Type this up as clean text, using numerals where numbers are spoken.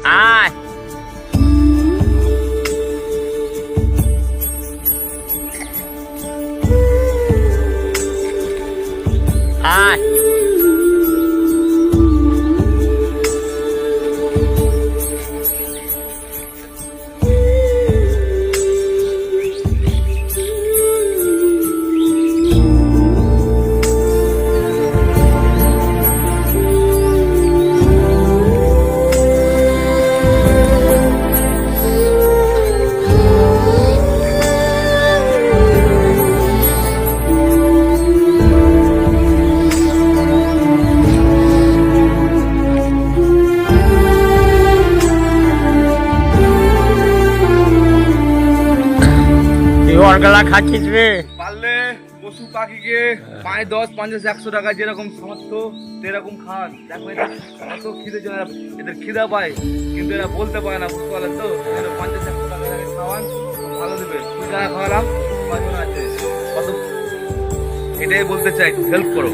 আয় আয় অর্গালা খাচ্ছিস রে? পারলে পশু পাখিকে 5, 10, 50, 100 টাকা যেরকম সামর্থ্য সেরকম খান। দেখো এটা কত খিদে জন্য এদের খিদা পায়, কিন্তু এরা বলতে পারে না, বুঝতে পারলেন তো? 50, 100 টাকা খাওয়ান, ভালো দেবে। তুই যারা খাওয়ালাম কজন আছে, কত, এটাই বলতে চাই, হেল্প করো।